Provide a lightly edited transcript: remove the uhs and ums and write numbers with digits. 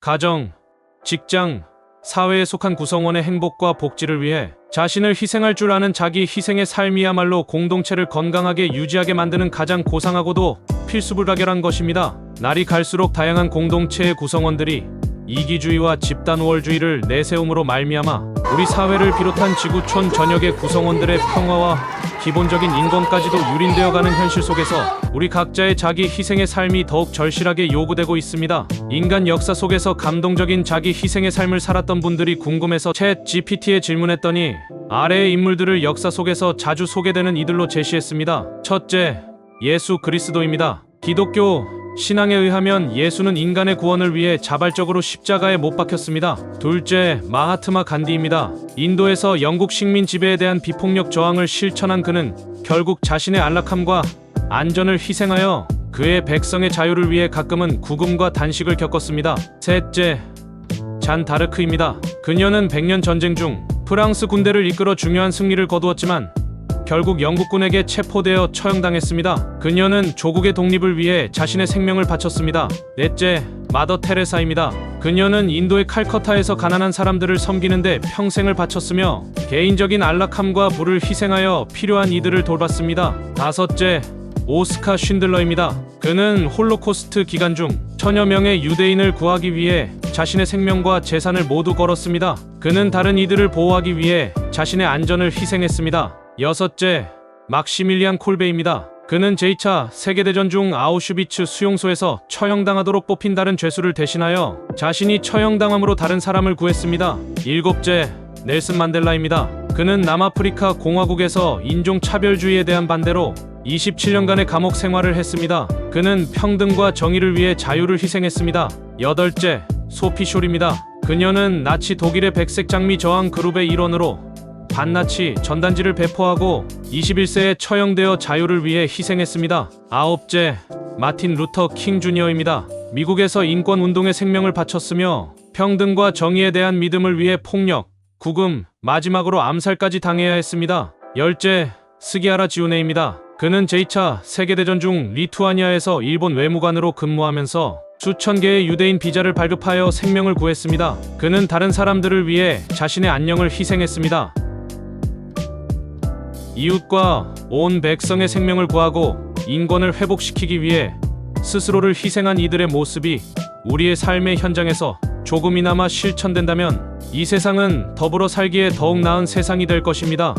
가정, 직장, 사회에 속한 구성원의 행복과 복지를 위해 자신을 희생할 줄 아는 자기 희생의 삶이야말로 공동체를 건강하게 유지하게 만드는 가장 고상하고도 필수불가결한 것입니다. 날이 갈수록 다양한 공동체의 구성원들이 이기주의와 집단 우월주의를 내세움으로 말미암아 우리 사회를 비롯한 지구촌 전역의 구성원들의 평화와 기본적인 인권까지도 유린되어가는 현실 속에서 우리 각자의 자기 희생의 삶이 더욱 절실하게 요구되고 있습니다. 인간 역사 속에서 감동적인 자기 희생의 삶을 살았던 분들이 궁금해서 챗 GPT에 질문했더니 아래의 인물들을 역사 속에서 자주 소개되는 이들로 제시했습니다. 첫째, 예수 그리스도입니다. 기독교 신앙에 의하면 예수는 인간의 구원을 위해 자발적으로 십자가에 못 박혔습니다. 둘째, 마하트마 간디입니다. 인도에서 영국 식민 지배에 대한 비폭력 저항을 실천한 그는 결국 자신의 안락함과 안전을 희생하여 그의 백성의 자유를 위해 가끔은 구금과 단식을 겪었습니다. 셋째, 잔 다르크입니다. 그녀는 100년 전쟁 중 프랑스 군대를 이끌어 중요한 승리를 거두었지만 결국 영국군에게 체포되어 처형당했습니다. 그녀는 조국의 독립을 위해 자신의 생명을 바쳤습니다. 넷째, 마더 테레사입니다. 그녀는 인도의 칼커타에서 가난한 사람들을 섬기는데 평생을 바쳤으며 개인적인 안락함과 부를 희생하여 필요한 이들을 돌봤습니다. 다섯째, 오스카 쉰들러입니다. 그는 홀로코스트 기간 중 천여 명의 유대인을 구하기 위해 자신의 생명과 재산을 모두 걸었습니다. 그는 다른 이들을 보호하기 위해 자신의 안전을 희생했습니다. 여섯째, 막시밀리안 콜베입니다. 그는 제2차 세계대전 중 아우슈비츠 수용소에서 처형당하도록 뽑힌 다른 죄수를 대신하여 자신이 처형당함으로 다른 사람을 구했습니다. 일곱째, 넬슨 만델라입니다. 그는 남아프리카 공화국에서 인종차별주의에 대한 반대로 27년간의 감옥 생활을 했습니다. 그는 평등과 정의를 위해 자유를 희생했습니다. 여덟째, 소피 숄입니다. 그녀는 나치 독일의 백색 장미 저항 그룹의 일원으로 반나치 전단지를 배포하고 21세에 처형되어 자유를 위해 희생했습니다. 아홉째, 마틴 루터 킹 주니어입니다. 미국에서 인권운동에 생명을 바쳤으며 평등과 정의에 대한 믿음을 위해 폭력, 구금, 마지막으로 암살까지 당해야 했습니다. 열째, 스기하라 지오네입니다. 그는 제2차 세계대전 중 리투아니아에서 일본 외무관으로 근무하면서 수천 개의 유대인 비자를 발급하여 생명을 구했습니다. 그는 다른 사람들을 위해 자신의 안녕을 희생했습니다. 이웃과 온 백성의 생명을 구하고 인권을 회복시키기 위해 스스로를 희생한 이들의 모습이 우리의 삶의 현장에서 조금이나마 실천된다면 이 세상은 더불어 살기에 더욱 나은 세상이 될 것입니다.